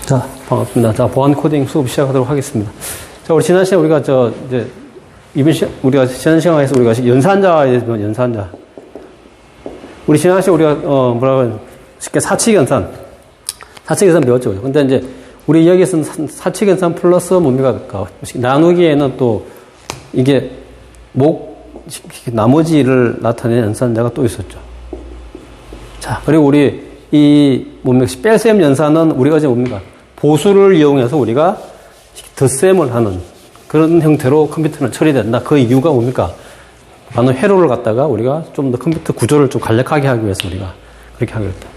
자, 반갑습니다. 자, 보안 코딩 수업 시작하도록 하겠습니다. 자, 우리 지난 시간에 우리가 우리가 지난 시간에서 우리가 연산자에 대해서 연산자. 우리 지난 시간에 우리가 쉽게 사칙연산 배웠죠. 근데 이제 우리 여기서는 사칙연산 플러스 뭡니까? 나누기에는 또 이게 나머지를 나타내는 연산자가 또 있었죠. 자, 그리고 우리 뺄셈 연산은 우리가 이제 뭡니까? 보수를 이용해서 우리가 덧셈을 하는 그런 형태로 컴퓨터는 처리된다. 그 이유가 뭡니까? 나는 회로를 갖다가 우리가 좀 더 컴퓨터 구조를 좀 간략하게 하기 위해서 우리가 그렇게 하기로 했다.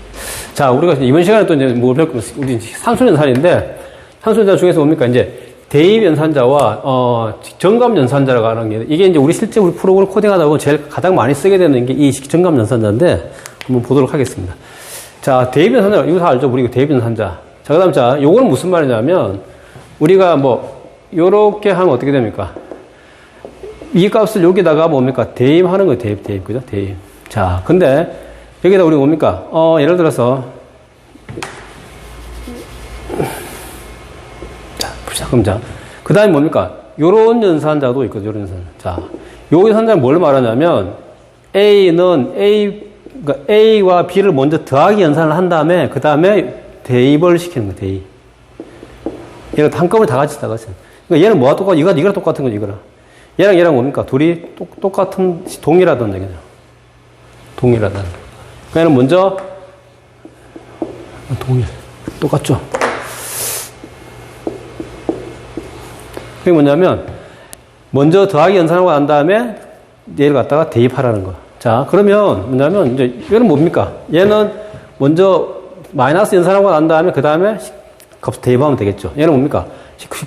자, 우리가 이번 시간에 또 이제 뭘 배울 거면 우리 산수연산인데, 산수연산 중에서 뭡니까? 이제 대입 연산자와, 정감 연산자라고 하는 게, 이게 이제 실제 우리 프로그램 코딩하다 보면 제일 가장 많이 쓰게 되는 게 이 정감 연산자인데, 한번 보도록 하겠습니다. 자, 대입 연산자, 이거 다 알죠? 우리 대입 연산자. 자, 그 다음, 자, 요거는 무슨 말이냐면, 우리가 요렇게 하면 어떻게 됩니까? 이 값을 여기다가 뭡니까? 대입하는 거예요. 대입. 그죠? 대입. 자, 근데, 여기다 우리 뭡니까? 예를 들어서, 자, 봅시다. 그럼 자, 그 다음에 뭡니까? 요런 연산자도 있거든요. 요런 연산자. 자, 요 연산자는 뭘 말하냐면, 그러니까 A와 B를 먼저 더하기 연산을 한 다음에, 그 다음에 대입을 시키는 거예요. 대입. 얘가 한꺼번에 다 같이. 그러니까 얘는 뭐가 똑같아? 이거랑 똑같은 거지, 이거랑. 얘랑 뭡니까? 둘이 똑같은, 동일하다는 얘기죠. 동일하다는 거. 그러니까 얘는 먼저, 똑같죠? 그게 뭐냐면, 먼저 더하기 연산하고 난 다음에 얘를 갖다가 대입하라는 거. 자, 그러면 뭐냐면, 이제, 얘는 뭡니까? 얘는 먼저 마이너스 연산하고 난 다음에 그 다음에 값 대입하면 되겠죠. 얘는 뭡니까?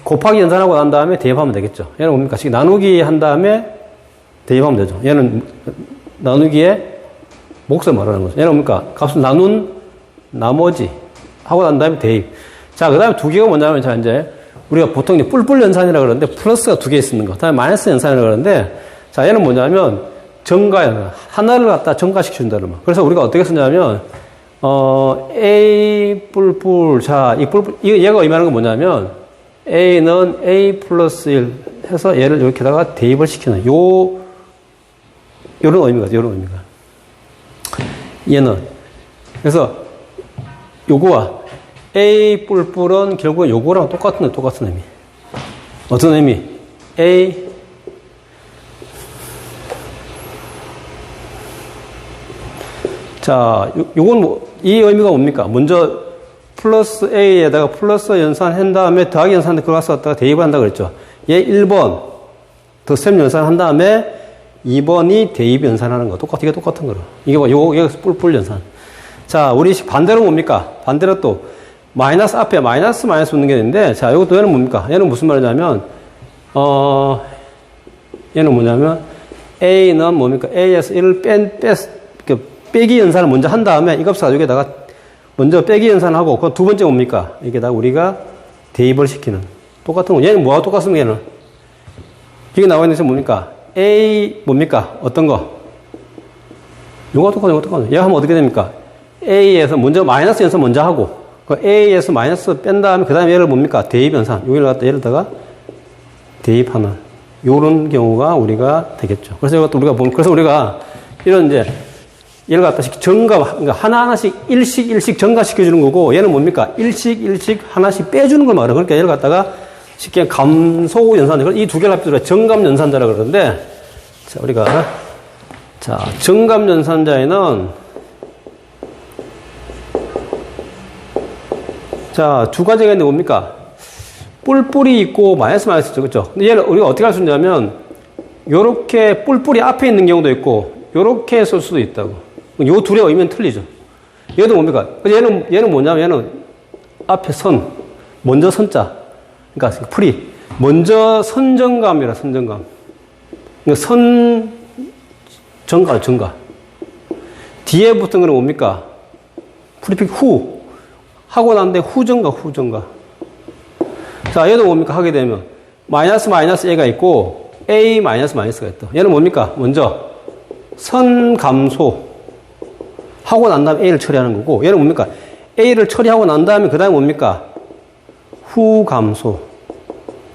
곱하기 연산하고 난 다음에 대입하면 되겠죠. 얘는 뭡니까? 나누기 한 다음에 대입하면 되죠. 얘는 나누기에 몫을 말하는 거죠. 얘는 뭡니까? 값을 나눈 나머지 하고 난 다음에 대입. 자, 그 다음에 두 개가 뭐냐면, 자, 이제 우리가 보통 이제 뿔뿔 연산이라고 그러는데 플러스가 두 개 있는 거. 그 다음에 마이너스 연산이라고 그러는데, 자, 얘는 뭐냐면 정가 연산. 하나를 갖다 정가시켜준다는 말. 그래서 우리가 어떻게 쓰냐면, A 뿔뿔. 자, 얘가 의미하는 건 뭐냐면, A는 A 플러스 1 해서 얘를 이렇게다가 대입을 시키는, 요런 의미가, 요런 의미가. 얘는. 그래서, 요거와 A 뿔뿔은 결국은 요거랑 똑같은 의미. 어떤 의미? A, 자, 요건 이 의미가 뭡니까? 먼저, 플러스 A에다가 플러스 연산한 다음에 더하기 연산한데 그걸 갖다가 대입을 한다고 그랬죠. 얘 1번 덧셈 연산한 다음에 2번이 대입 연산하는 거. 이게 똑같은 거로. 이게 뿔뿔 연산. 자, 우리 반대로 뭡니까? 반대로 또 마이너스 앞에 마이너스 붙는 게 있는데, 자, 이것도 얘는 뭡니까? 얘는 무슨 말이냐면, 얘는 뭐냐면, A는 뭡니까? A에서 1을 빼기 연산을 먼저 한 다음에 이 값을 가지고 여기다가 먼저 빼기 연산하고, 그 두 번째 뭡니까? 여기다가 우리가 대입을 시키는. 똑같은 거. 얘는 뭐가 똑같습니까? 얘는. 여기 나와 있는 게 뭡니까? A, 뭡니까? 어떤 거? 요거 똑같아요. 얘 하면 어떻게 됩니까? A에서 먼저 마이너스 연산 먼저 하고, 그 A에서 마이너스 뺀 다음에, 그 다음에 얘를 뭡니까? 대입 연산. 여기를 갖다 얘를다가 대입하는. 요런 경우가 우리가 되겠죠. 그래서 우리가 이런 이제, 얘를 갖다 그러니까 하나하나씩 일씩 증가시켜주는 거고, 얘는 뭡니까? 일씩 하나씩 빼주는 걸 말해요. 그러니까 얘를 갖다가 쉽게 감소 연산자, 이 두 개를 합쳐서 정감 연산자라고 그러는데, 자, 우리가, 자, 정감 연산자에는, 자, 두 가지가 있는데 뭡니까? 뿔뿔이 있고 마이너스 있죠. 그렇죠? 근데 얘를 우리가 어떻게 할 수 있냐면, 요렇게 뿔뿔이 앞에 있는 경우도 있고, 요렇게 쓸 수도 있다고. 요 둘의 의미는 틀리죠. 얘도 뭡니까? 얘는 뭐냐면, 얘는 앞에 먼저 선자. 그러니까, 먼저 선정감이라, 선정감. 그러니까 정가. 뒤에 붙은 거는 뭡니까? 프리픽 후. 하고 난데 후정가. 자, 얘도 뭡니까? 하게 되면, 마이너스 A가 있고, A 마이너스가 있다. 얘는 뭡니까? 먼저, 선감소. 하고 난 다음에 A를 처리하는 거고, 얘는 뭡니까? A를 처리하고 난 다음에 그 다음에 뭡니까? 후 감소.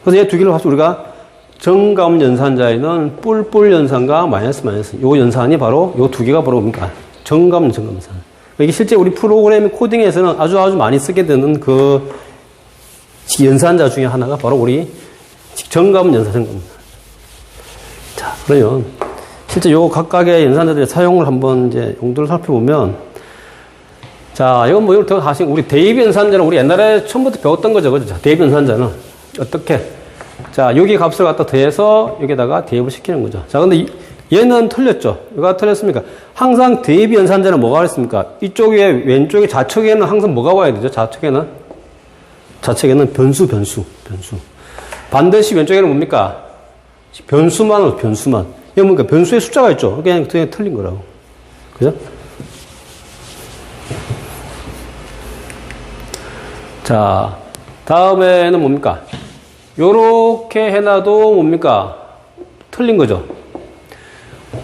그래서 얘 두 개를 합쳐 우리가 정감 연산자에는 뿔뿔 연산과 마이너스. 요 연산이 바로 요 두 개가 바로 뭡니까? 정감 연산. 이게 실제 우리 프로그램 코딩에서는 아주 많이 쓰게 되는 그 연산자 중에 하나가 바로 우리 정감 연산자입니다. 자, 그러면 실제 요 각각의 연산자들의 사용을 한번 이제 용도를 살펴보면, 자, 이건 뭐 이걸 더 하신 우리 대입 연산자는 우리 옛날에 처음부터 배웠던 거죠, 그죠? 대입 연산자는 어떻게? 자, 여기 값을 갖다 더해서 여기다가 대입을 시키는 거죠. 자, 근데 얘는 틀렸죠? 뭐가 틀렸습니까? 항상 대입 연산자는 뭐가 그랬습니까? 이쪽에 왼쪽에 좌측에는 항상 뭐가 와야 되죠? 좌측에는 변수. 반드시 왼쪽에는 뭡니까? 변수만. 이게 뭡니까? 변수의 숫자가 있죠? 그냥 틀린 거라고. 그죠? 자, 다음에는 뭡니까? 요렇게 해놔도 뭡니까? 틀린 거죠.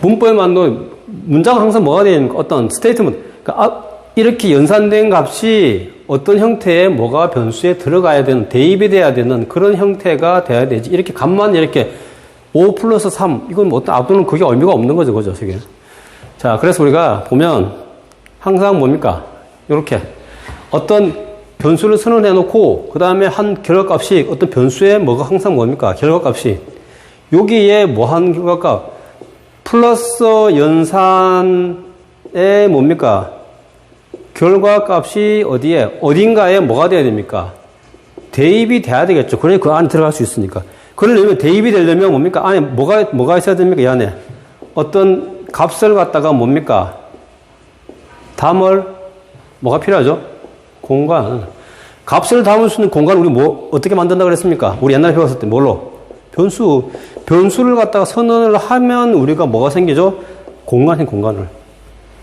문법에만도 문장은 항상 뭐가 되는 어떤 스테이트먼트. 그러니까 이렇게 연산된 값이 어떤 형태의 뭐가 변수에 들어가야 되는, 대입이 돼야 되는 그런 형태가 돼야 되지. 이렇게 값만 이렇게 5 플러스 3. 이건 뭐 어떤 앞도는 그게 의미가 없는 거죠. 그죠? 저게. 자, 그래서 우리가 보면 항상 뭡니까? 요렇게 어떤 변수를 선언해 놓고 그 다음에 한 결과값이 어떤 변수에 뭐가 항상 뭡니까? 결과값이 여기에 뭐한 결과값 플러스 연산에 뭡니까? 결과값이 어딘가에 뭐가 돼야 됩니까? 대입이 돼야 되겠죠. 그래 그 안에 들어갈 수 있으니까. 그러려면 대입이 되려면 뭡니까? 안에 뭐가 있어야 됩니까? 이 안에 어떤 값을 갖다가 뭡니까? 담을 뭐가 필요하죠? 공간. 값을 담을 수 있는 공간을 우리 뭐 어떻게 만든다 그랬습니까? 우리 옛날에 배웠을 때 뭘로? 변수를 갖다가 선언을 하면 우리가 뭐가 생기죠? 공간을.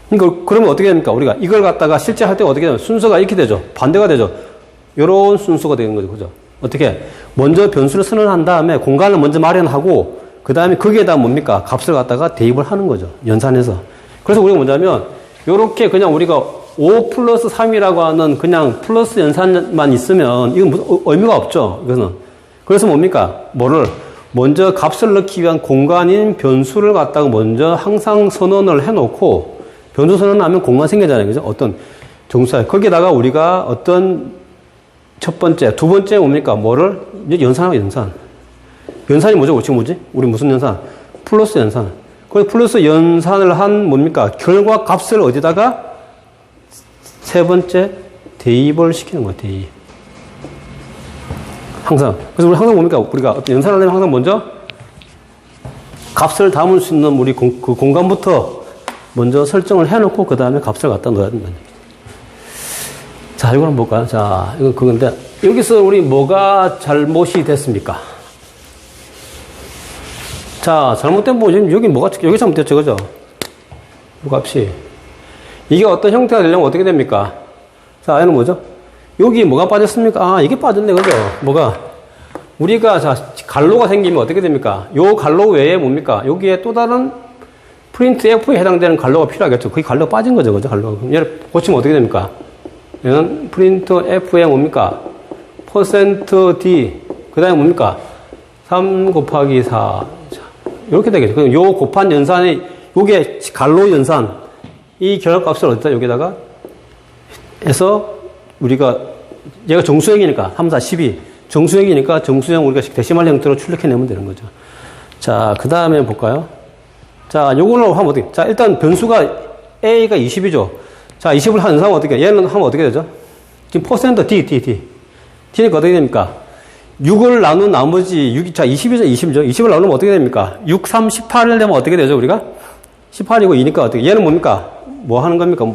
그러니까 그러면 어떻게 됩니까? 우리가 이걸 갖다가 실제 할 때 어떻게 되면 순서가 이렇게 되죠. 반대가 되죠. 요런 순서가 되는 거죠. 그죠? 어떻게? 먼저 변수를 선언한 다음에 공간을 먼저 마련하고 그 다음에 거기에다 뭡니까? 값을 갖다가 대입을 하는 거죠. 연산해서. 그래서 우리가 뭐냐면 요렇게 그냥 우리가 5 플러스 3이라고 하는 그냥 플러스 연산만 있으면 이건 무슨 의미가 없죠. 이거는. 그래서 뭡니까? 먼저 값을 넣기 위한 공간인 변수를 갖다가 먼저 항상 선언을 해놓고 변수 선언하면 공간 생기잖아요. 그죠? 어떤 정수야. 거기다가 우리가 어떤 첫 번째, 두 번째 뭡니까? 연산하고 연산. 연산이 뭐죠? 지금 뭐지? 우리 무슨 연산? 플러스 연산. 그 플러스 연산을 한 뭡니까? 결과 값을 어디다가 세 번째 대입을 시키는 거예요. 대입. 항상. 그래서 우리 항상 뭡니까? 우리가 어떤 연산을 하려면 항상 먼저 값을 담을 수 있는 우리 그 공간부터 먼저 설정을 해놓고 그 다음에 값을 갖다 넣어야 된다는 얘기죠. 자, 이거 한번 볼까요? 자, 이건 그건데 여기서 우리 뭐가 잘못이 됐습니까? 자, 잘못된 부분 지금 여기 잘못됐죠, 그죠? 이 값이 이게 어떤 형태가 되려면 어떻게 됩니까? 자, 얘는 뭐죠? 여기 뭐가 빠졌습니까? 아, 이게 빠졌네, 그죠? 우리가, 자, 갈로가 생기면 어떻게 됩니까? 요 갈로 외에 뭡니까? 여기에 또 다른 프린트 F에 해당되는 갈로가 필요하겠죠. 그게 갈로가 빠진 거죠, 그죠? 갈로가. 얘를 고치면 어떻게 됩니까? 얘는 프린트 F에 뭡니까? %D. 그 다음에 뭡니까? 3 곱하기 4. 자, 이렇게 되겠죠. 그럼 요 곱한 연산이, 요게 갈로 연산. 이 결합값을 어디다 여기다가 해서 우리가 얘가 정수형이니까 3, 4, 12 정수형이니까 정수형 우리가 데시말 형태로 출력해내면 되는 거죠. 자, 그 다음에 볼까요? 자, 요거는 하면 어떻게? 자, 일단 변수가 A가 20이죠. 자, 20을 하는 사람은 어떻게? 얘는 하면 어떻게 되죠? 지금 %D. D니까 어떻게 됩니까? 6을 나눈 나머지 20이죠. 20을 나누면 어떻게 됩니까? 6, 3, 18을 되면 어떻게 되죠, 우리가? 18이고 2니까 어떻게? 얘는 뭡니까? 뭐 하는 겁니까?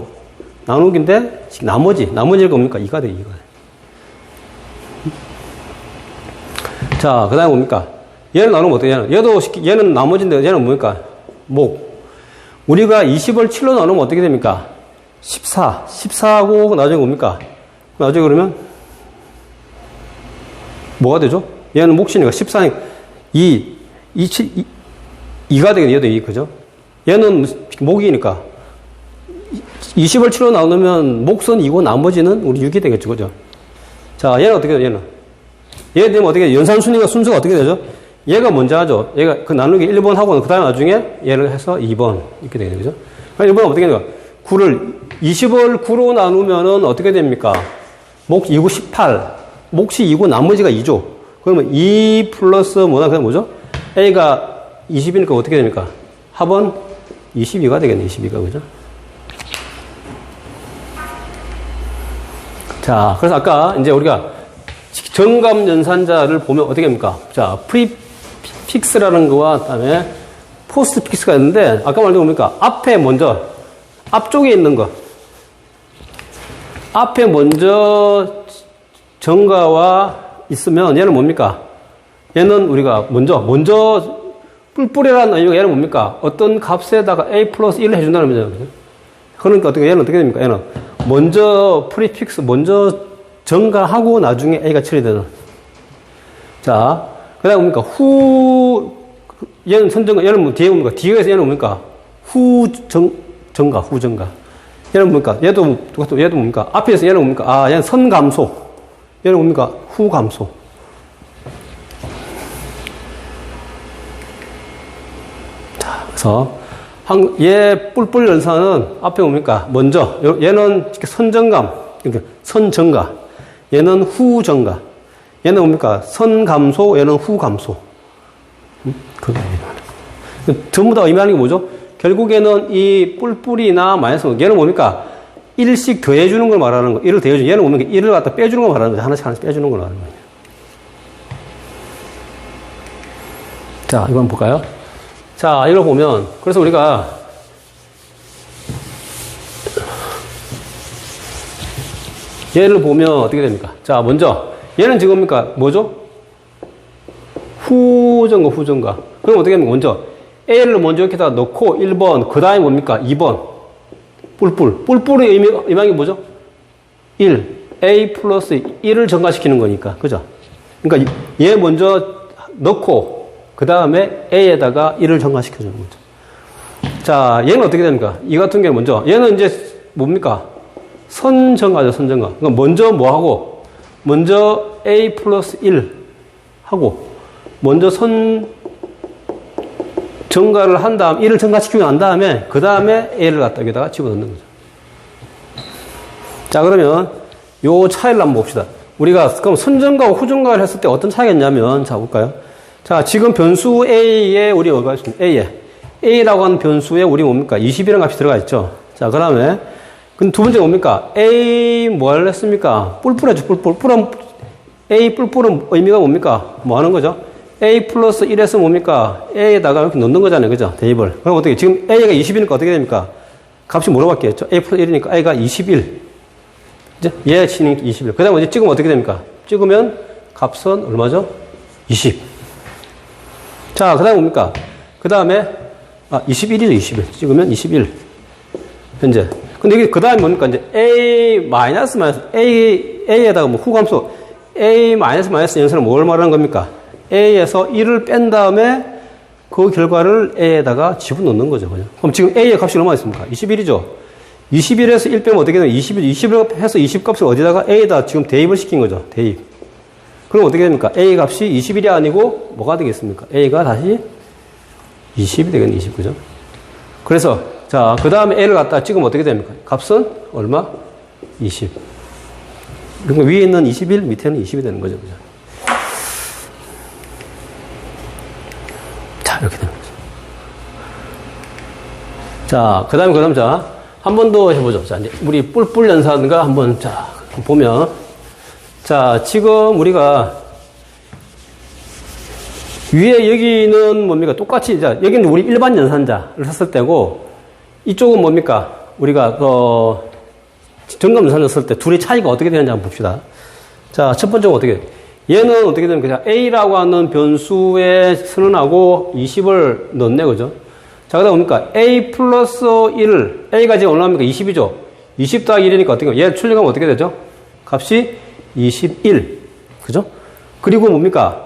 나누기인데, 나머지가 뭡니까? 2가 돼, 2가. 자, 그 다음에 뭡니까? 얘는 나누면 어떻게? 얘는 나머지인데, 얘는 뭡니까? 우리가 20을 7로 나누면 어떻게 됩니까? 14하고 나중에 뭡니까? 나중에 그러면, 뭐가 되죠? 얘는 몫이니까 14니까 2가 되겠네. 얘도 2, 그죠? 얘는 목이니까 20을 7로 나누면 몫은 2고 나머지는 우리 6이 되겠죠. 그죠? 자, 얘는 어떻게 돼요? 얘는 얘 되면 어떻게 돼? 연산순위가 순서가 어떻게 되죠? 얘가 먼저 하죠. 얘가 그 나누기 1번 하고 그 다음에 나중에 얘를 해서 2번 이렇게 되는 거죠. 그럼 1번은 어떻게 되는 거야? 9를 20을 9로 나누면은 어떻게 됩니까? 몫 2구 18. 몫이 2고 나머지가 2죠. 그러면 2 플러스 뭐다? 그게 뭐죠? A가 20이니까 어떻게 됩니까? 합은 22가 되겠네. 22가 그죠? 자, 그래서 아까 이제 우리가 정감 연산자를 보면 어떻게 합니까? 자, 프리픽스라는 거와 그다음에 포스트픽스가 있는데 아까 말한 게 뭡니까? 앞에 먼저 앞쪽에 있는 거. 앞에 먼저 정가와 있으면 얘는 뭡니까? 얘는 우리가 먼저 뿔뿔이라는 의미가 얘는 뭡니까? 어떤 값에다가 A 플러스 1을 해준다는 의미잖아요. 그러니까 얘는 어떻게 됩니까? 얘는 먼저 프리픽스, 먼저 정가하고 나중에 A가 처리되는. 자, 그 다음에 뭡니까? 얘는 선정가, 얘는 뭐 뒤에 뭡니까? 뒤에서 얘는 뭡니까? 후정가. 얘는 뭡니까? 얘도 뭡니까? 앞에서 얘는 뭡니까? 아, 얘는 선감소. 얘는 뭡니까? 후감소. 자, 그래서 얘 뿔뿔 연산은 앞에 뭡니까? 먼저 얘는 선정감, 그러니까 선정가. 얘는 후정가. 얘는 뭡니까? 선감소, 얘는 후감소. 그게 전부 다 의미하는 게 뭐죠? 결국에는 이 뿔뿔이나 마이너스, 얘는 뭡니까? 1씩 더해주는 걸 말하는 거. 1을 더해주는, 얘는 뭡니까? 1을 갖다 빼주는 걸 말하는 거죠. 하나씩 빼주는 걸 말하는 거예요. 자, 이거 한번 볼까요? 자, 이걸 보면, 그래서 우리가, 얘를 보면 어떻게 됩니까? 자, 먼저, 얘는 지금 뭡니까? 뭐죠? 후정가. 그럼 어떻게 합니까? 먼저, A를 먼저 여기다가 넣고 1번, 그 다음에 뭡니까? 2번. 뿔뿔의 의미가 뭐죠? 1. A 플러스 1을 증가시키는 거니까. 그죠? 그러니까 얘 먼저 넣고, 그 다음에 A에다가 1을 증가시켜주는 거죠. 자, 얘는 어떻게 됩니까? 이 같은 경우는 먼저, 얘는 이제 뭡니까? 선정가죠, 선정가. 그러니까 먼저 뭐 하고, 먼저 A 플러스 1 하고, 먼저 정가를 한 다음, 1을 증가시키고 난 다음에, 그 다음에 A를 갖다 여기다가 집어넣는 거죠. 자, 그러면, 요 차이를 한번 봅시다. 우리가, 그럼 선정가와 후정가를 했을 때 어떤 차이가 있냐면, 자, 볼까요? 자, 지금 변수 A에 우리 뭐가 있습니다. A라고 하는 변수에 우리 뭡니까? 20이라는 값이 들어가 있죠. 자, 그 다음에, 근데 두 번째 뭡니까? A 뭘 했습니까? 뿔뿔하죠, 뿔뿔. A 뿔뿔은 의미가 뭡니까? 뭐 하는 거죠? A 플러스 1에서 뭡니까? A에다가 이렇게 넣는 거잖아요. 그죠? 대입을. 그럼 어떻게, 지금 A가 20이니까 어떻게 됩니까? 값이 뭐로 바뀌었죠? A 플러스 1이니까 A가 21. 이제 얘 치는 21. 그 다음에 이제 찍으면 어떻게 됩니까? 찍으면 값은 얼마죠? 20. 자, 그 다음에 뭡니까? 그 다음에, 21이죠, 21. 찍으면 21. 현재. 근데 이게 그 다음에 뭡니까? 이제 A에다가 뭐 후감수, A 연산은 뭘 말하는 겁니까? A에서 1을 뺀 다음에 그 결과를 A에다가 집어넣는 거죠. 그냥. 그럼 지금 A의 값이 얼마나 있습니까? 21이죠. 21에서 1 빼면 어떻게 되면 20을 해서 20 값을 어디다가 A에다 지금 대입을 시킨 거죠. 대입. 그럼 어떻게 됩니까? A 값이 21이 아니고 뭐가 되겠습니까? A가 다시 20이 되겠네, 20. 그죠? 그래서, 자, 그 다음에 A를 갖다 찍으면 어떻게 됩니까? 값은 얼마? 20. 그러니까 위에 있는 21, 밑에는 20이 되는 거죠. 그죠? 자, 이렇게 되는 거죠. 자, 그 다음에, 자, 한 번 더 해보죠. 자, 이제 우리 뿔뿔 연산가 한번, 자, 보면, 자, 지금 우리가 위에 여기는 뭡니까? 똑같이, 자, 여기는 우리 일반 연산자를 썼을 때고, 이쪽은 뭡니까? 우리가, 정감 연산을 썼을 때 둘의 차이가 어떻게 되는지 한번 봅시다. 자, 첫 번째는 어떻게, 얘는 어떻게 됩니까? A라고 하는 변수에 선언하고 20을 넣네, 그죠? 자, 그 다음 뭡니까? A 플러스 1을, A가 지금 얼마입니까? 20이죠? 20 더하기 1이니까 어떻게, 얘 출력하면 어떻게 되죠? 값이 21. 그죠? 그리고 뭡니까?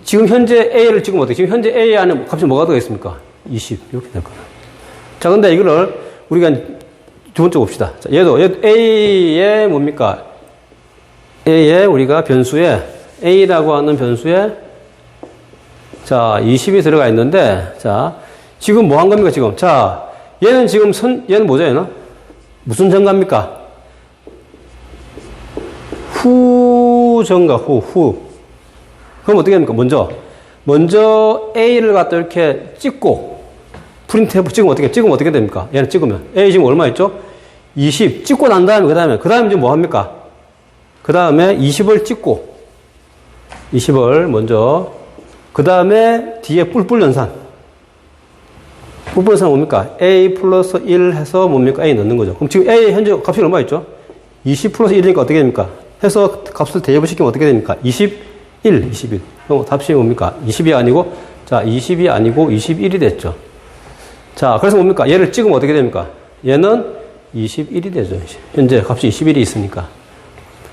지금 현재 A를 찍으면 어떻게, 지금 현재 A 안에 값이 뭐가 들어있습니까? 20. 이렇게 될 거예요. 자, 근데 이거를 우리가 두 번째 봅시다. 자, 얘도 A에 뭡니까? A에 우리가 변수에 A라고 하는 변수에 자, 20이 들어가 있는데, 자, 지금 뭐 한 겁니까, 지금? 자, 얘는 지금 얘는 뭐죠, 얘는? 무슨 증가입니까? 후 증가, 후. 그럼 어떻게 됩니까? 먼저 A를 갖다 이렇게 찍고, 프린트해보, 찍으면 어떻게 됩니까? 얘는 찍으면. A 지금 얼마 있죠? 20. 찍고 난 다음에, 그 다음에 지금 뭐 합니까? 그 다음에 20을 찍고, 20을 먼저, 그 다음에 뒤에 뿔뿔 연산. 뿔뿔 연산 뭡니까? A 플러스 1 해서 뭡니까? A 넣는 거죠. 그럼 지금 A 현재 값이 얼마 있죠? 20 플러스 1이니까 어떻게 됩니까? 해서 값을 대입을 시키면 어떻게 됩니까? 21. 그럼 답이 뭡니까? 20이 아니고, 자, 20이 아니고 21이 됐죠. 자, 그래서 뭡니까? 얘를 찍으면 어떻게 됩니까? 얘는 21이 되죠. 현재 값이 21이 있으니까.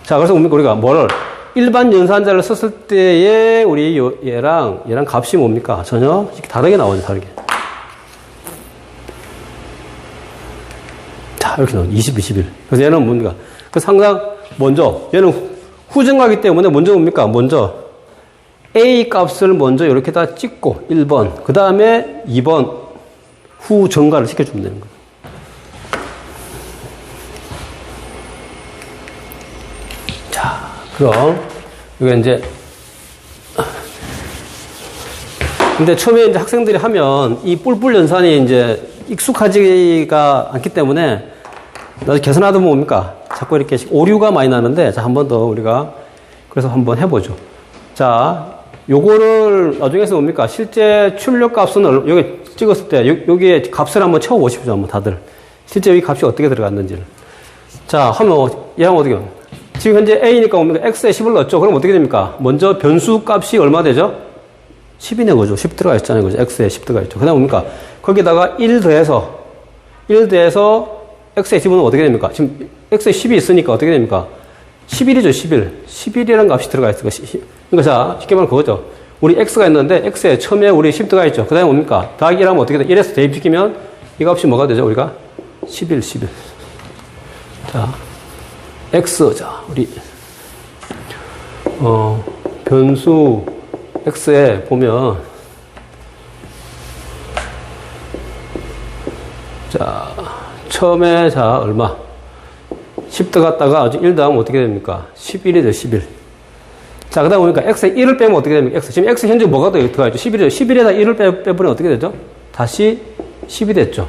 자, 그래서 뭡니까? 우리가 뭐를? 일반 연산자를 썼을 때의 우리 얘랑 값이 뭡니까? 전혀 다르게 나오죠, 다르게. 자, 이렇게 나오죠. 20, 21. 그래서 얘는 뭡니까? 그래서 항상 먼저, 얘는 후증가기 때문에 먼저 뭡니까? 먼저 A 값을 먼저 이렇게다 찍고 1번, 그 다음에 2번 후증가를 시켜주면 되는 거예요. 그럼, 이거 이제, 근데 처음에 이제 학생들이 하면 이 뿔뿔 연산이 이제 익숙하지가 않기 때문에 나중에 계산하다 보면 뭡니까? 자꾸 이렇게 오류가 많이 나는데, 자, 한 번 더 우리가 그래서 한번 해보죠. 자, 요거를 나중에서 뭡니까? 실제 출력 값은 여기 찍었을 때 여기에 값을 한번 채워보십시오. 한번 다들. 실제 여기 값이 어떻게 들어갔는지를. 자, 하면 얘랑 어떻게 해요? 지금 현재 A니까 뭡니까? X에 10을 넣었죠. 그럼 어떻게 됩니까? 먼저 변수 값이 얼마 되죠? 10이네, 그죠? 10 들어가 있잖아요. 그죠? X에 10 들어가 있죠. 그 다음 뭡니까? 거기다가 1 더해서 X에 10은 어떻게 됩니까? 지금 X에 10이 있으니까 어떻게 됩니까? 11이죠, 11. 11이라는 값이 들어가 있어요. 그러니까 자, 쉽게 말하면 그거죠. 우리 X가 있는데 X에 처음에 우리 10 들어가 있죠. 그 다음에 뭡니까? 더하기 1하면 어떻게 돼? 1에서 대입시키면 이 값이 뭐가 되죠? 우리가? 11. 자. X, 자, 우리, 변수 X에 보면, 자, 처음에, 자, 얼마? 10 들어갔다가 1 더하면 어떻게 됩니까? 11이 돼요, 11. 자, 그 다음 보니까 X에 1을 빼면 어떻게 됩니까? X. 지금 X 현재 뭐가 들어가 있죠? 11이죠. 11에다 1을 빼버리면 어떻게 되죠? 다시 10이 됐죠.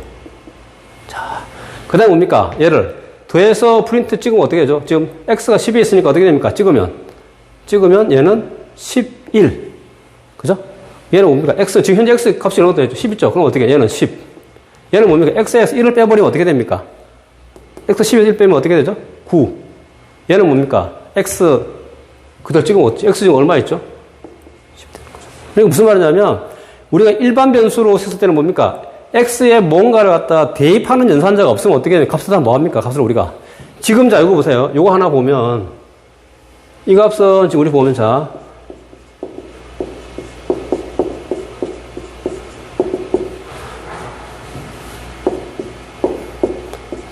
자, 그 다음 뭡니까? 얘를. 더해서 프린트 찍으면 어떻게 되죠? 지금 X가 10이 있으니까 어떻게 됩니까? 찍으면 얘는 11. 그죠? 얘는 뭡니까? X, 지금 현재 X 값이 얼마 되죠? 10 있죠? 그럼 어떻게? 얘는 10. 얘는 뭡니까? X에서 1을 빼버리면 어떻게 됩니까? X 10에서 1 빼면 어떻게 되죠? 9. 얘는 뭡니까? X, 그대로 찍으면 어떻게? X 지금 얼마 있죠? 10 되는 거죠. 그러니까 무슨 말이냐면, 우리가 일반 변수로 썼을 때는 뭡니까? X에 뭔가를 갖다 대입하는 연산자가 없으면 어떻게 해요? 값을 다 뭐합니까? 값을 우리가. 지금 자, 이거 보세요. 이거 하나 보면, 이 값은 지금 우리 보면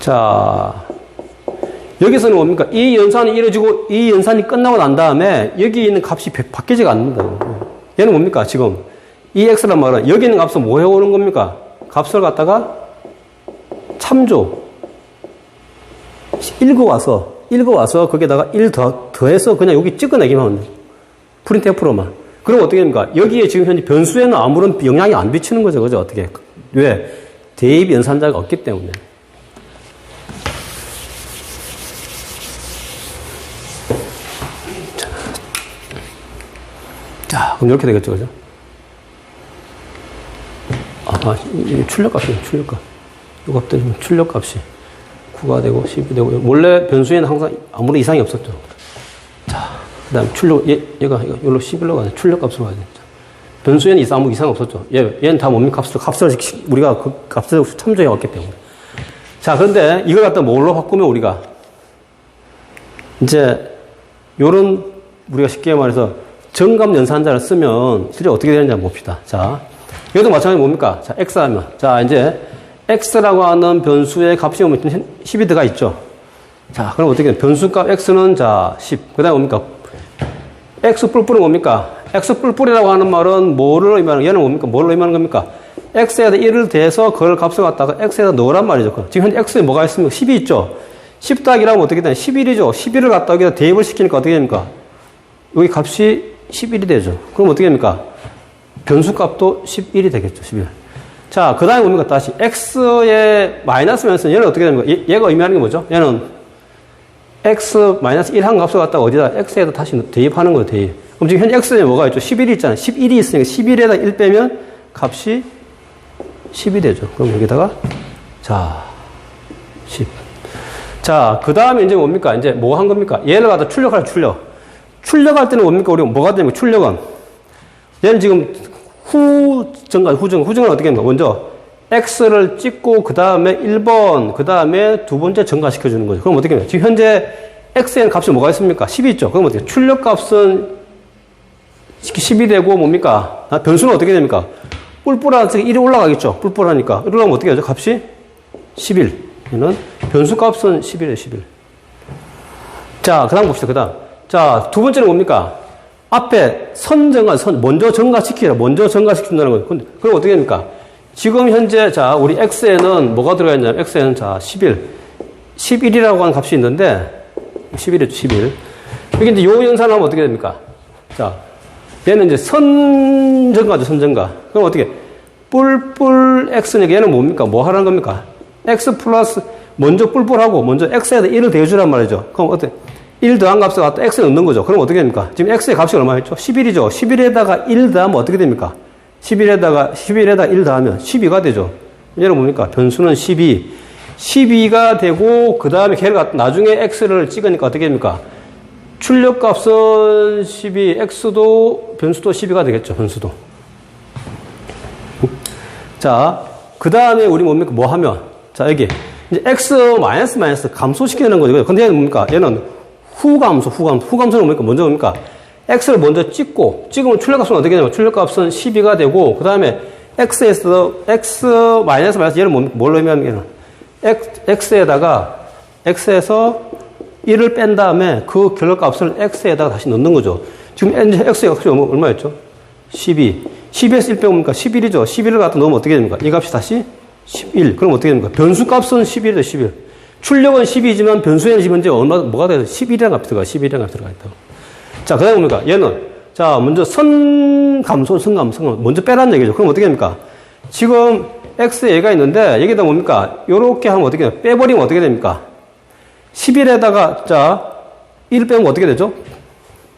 자, 여기서는 뭡니까? 이 연산이 이루어지고, 이 연산이 끝나고 난 다음에, 여기 있는 값이 바뀌지가 않는다. 얘는 뭡니까? 지금, 이 X란 말은, 여기 있는 값은 뭐 해오는 겁니까? 값을 갖다가 참조 읽어와서 거기다가 1 더해서 그냥 여기 찍어내기만 하면 돼요. 프린트 F로만. 그럼 어떻게 됩니까? 여기에 지금 현재 변수에는 아무런 영향이 안 미치는 거죠. 그죠? 어떻게? 왜? 대입 연산자가 없기 때문에. 자, 그럼 이렇게 되겠죠. 그죠? 이게 출력값이에요, 출력값. 이 값들이 출력값이 9가 되고 10이 되고, 원래 변수에는 항상 아무런 이상이 없었죠. 자, 그 다음 출력, 얘가 이걸로 11로 가네. 출력값으로 가야 되죠. 변수에는 아무 이상 없었죠. 얘는 다 뭡니까? 값을 우리가 그 값을 참조해 왔기 때문에. 자, 그런데 이걸 갖다 뭘로 바꾸면 우리가, 이제, 요런, 우리가 쉽게 말해서 정감 연산자를 쓰면 실제 어떻게 되는지 한번 봅시다. 자, 여기도 마찬가지로 뭡니까? 자, X 하면. 자, 이제, X라고 하는 변수의 값이 오면 10이 들어가 있죠. 자, 그럼 어떻게 돼? 변수값 X는 자, 10. 그 다음에 뭡니까? x 뿔뿔은 뭡니까? x 뿔뿔이라고 하는 말은 뭐를 의미하는, 얘는 뭡니까? 뭐를 의미하는 겁니까? x에다 1을 대해서 그걸 값을 갖다가 x에다 넣으란 말이죠. 지금 현재 x에 뭐가 있습니까? 10이 있죠. 10 더하기라면 어떻게 되냐? 11이죠. 11을 갖다 여기다 대입을 시키니까 어떻게 됩니까? 여기 값이 11이 되죠. 그럼 어떻게 됩니까? 변수 값도 11이 되겠죠. 11. 자, 그 다음에 뭡니까? 다시 x의 마이너스 얘는 어떻게 됩니까? 얘가 의미하는 게 뭐죠? 얘는 x 마이너스 1 한 값을 갖다가 어디다 x에다 다시 대입하는 거예요. 대입. 그럼 지금 현재 x에 뭐가 있죠? 11이 있잖아요. 11이 있으니까 11에다 1 빼면 값이 10이 되죠. 그럼 여기다가 자 10. 자, 그 다음에 이제 뭡니까? 이제 뭐 한 겁니까? 얘를 갖다 출력할 출력할 때는 뭡니까? 우리가 뭐가 됩니까? 출력은 얘는 지금 후정은 어떻게 합니까? 먼저 x를 찍고 그 다음에 1번 그 다음에 두 번째 증가시켜 주는 거죠. 그럼 어떻게 합니까? 지금 현재 x에는 값이 뭐가 있습니까? 10이 있죠. 그럼 어떻게 출력 값은 10이 되고 뭡니까? 변수는 어떻게 됩니까? 뿔뿔하니까 1이 올라가겠죠. 뿔뿔하니까. 이러면 어떻게 하죠? 값이 11. 얘는 변수 값은 11이에요. 11. 자, 그 다음 봅시다. 그 다음. 자, 두 번째는 뭡니까? 앞에 먼저 증가시키라. 먼저 증가시킨다는 거예요. 그럼 어떻게 됩니까? 지금 현재, 자, 우리 x에는 뭐가 들어가 있냐면, x에는 자, 11이라고 하는 값이 있는데, 11이죠, 11. 여기 이제 요 연산을 하면 어떻게 됩니까? 자, 얘는 이제 선증가죠, 선증가. 그럼 어떻게? 뿔뿔 x니까 얘는 뭡니까? 뭐 하라는 겁니까? x 플러스, 먼저 뿔뿔하고, 먼저 x에다 1을 대주란 말이죠. 그럼 어떻게? 1 더한 값을 갖다 x에 넣는 거죠. 그럼 어떻게 됩니까? 지금 x의 값이 얼마였죠? 11이죠. 11에다가 1 더하면 어떻게 됩니까? 11에다가 1 더하면 12가 되죠. 얘는 뭡니까? 변수는 12. 12가 되고, 그 다음에 걔를 갖다 나중에 x를 찍으니까 어떻게 됩니까? 출력값은 12, x도, 변수도 12가 되겠죠. 변수도. 자, 그 다음에 우리 뭡니까? 뭐 하면? 자, 여기. 이제 x 마이너스 감소시키는 거죠. 근데 얘는 뭡니까? 얘는 후감소는 뭡니까? 먼저 뭡니까? x를 먼저 찍으면 출력값은 어떻게 되냐면 출력값은 12가 되고, 그 다음에 x에서, x 마이너스 얘는 뭘 의미하면 얘는 x에서 1을 뺀 다음에 그 결과값을 x에다가 다시 넣는 거죠. 지금 x의 값이 얼마였죠? 12. 12에서 1 빼면 뭡니까? 11이죠. 11을 갖다 넣으면 어떻게 됩니까? 이 값이 다시 11. 그럼 어떻게 됩니까? 변수 값은 11이죠, 11. 출력은 12지만 변수에는 지금 이제 뭐가 돼서 11이라는 값이 들어가, 11이라는 값이 들어가 있다고. 자, 그 다음에 뭡니까? 얘는, 자, 먼저 선감소. 먼저 빼라는 얘기죠. 그럼 어떻게 됩니까? 지금 x 얘가 있는데, 여기다 뭡니까? 요렇게 하면 어떻게 돼요? 빼버리면 어떻게 됩니까? 11에다가, 자, 1 빼면 어떻게 되죠?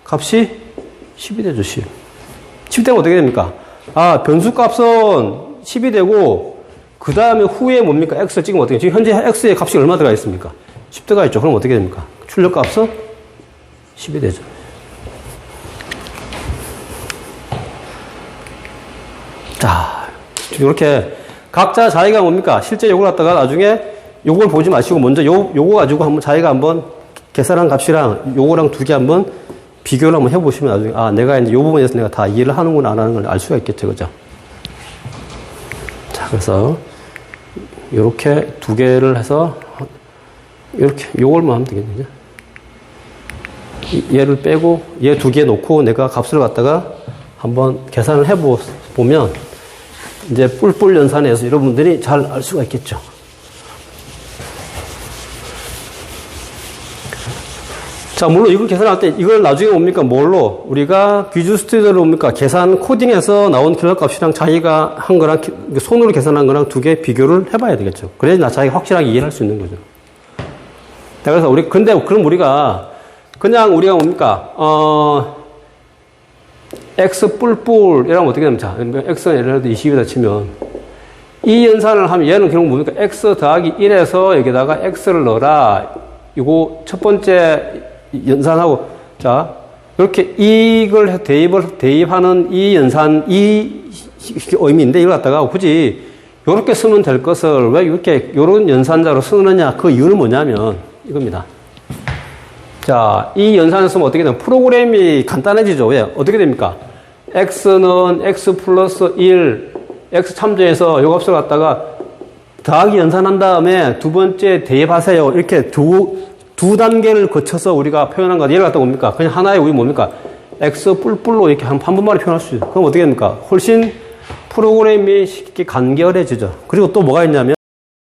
값이 10이 되죠, 10. 10 되면 어떻게 됩니까? 아, 변수 값은 10이 되고, 그 다음에 후에 뭡니까? x를 찍으면 어떻게 돼요? 지금 현재 x의 값이 얼마 들어가 있습니까? 10 들어가 있죠. 그럼 어떻게 됩니까? 출력 값은 10이 되죠. 자, 이렇게 각자 자기가 뭡니까? 실제 요걸 갖다가 나중에 요걸 보지 마시고 먼저 요거 가지고 한번 자기가 한번 계산한 값이랑 요거랑 두 개 한번 비교를 한번 해보시면 나중에 아, 내가 이제 요 부분에서 내가 다 이해를 하는구나 안 하는 걸 알 수가 있겠죠. 그죠? 자, 그래서 요렇게 두 개를 해서 이렇게 요걸만 하면 되겠네요. 얘를 빼고 얘 두 개 놓고 내가 값을 갖다가 한번 계산을 해보면 이제 뿔뿔 연산에서 여러분들이 잘 알 수가 있겠죠. 자, 물론 이걸 계산할 때 이걸 나중에 뭡니까? 뭘로? 우리가 비주얼 스튜디오로 뭡니까? 계산 코딩에서 나온 결과값이랑 자기가 한 거랑 손으로 계산한 거랑 두 개 비교를 해봐야 되겠죠. 그래야 자기가 확실하게 이해할 수 있는 거죠. 자, 그래서 그럼 우리가 그냥 우리가 뭡니까? x 뿔뿔 이러면 어떻게 됩니까? 자, x는 예를 들어 20이다 치면 이 연산을 하면 얘는 결국 뭡니까? x 더하기 1에서 여기다가 x를 넣어라. 이거 첫 번째 연산하고 자 이렇게 이걸 대입하는 이 연산 이 의미인데 이걸 갖다가 굳이 이렇게 쓰면 될 것을 왜 이렇게 이런 연산자로 쓰느냐 그 이유는 뭐냐면 이겁니다. 자, 이 연산을 쓰면 어떻게 되면 프로그램이 간단해지죠. 왜? 어떻게 됩니까? x는 x 플러스 1 x 참조해서 이 값을 갖다가 더하기 연산한 다음에 두 번째 대입하세요. 이렇게 두 단계를 거쳐서 우리가 표현한 거, 얘를 갖다 뭡니까? 그냥 하나의 우리 뭡니까? X 뿔뿔로 이렇게 한 번만에 표현할 수 있어요. 그럼 어떻게 됩니까? 훨씬 프로그램이 쉽게 간결해지죠. 그리고 또 뭐가 있냐면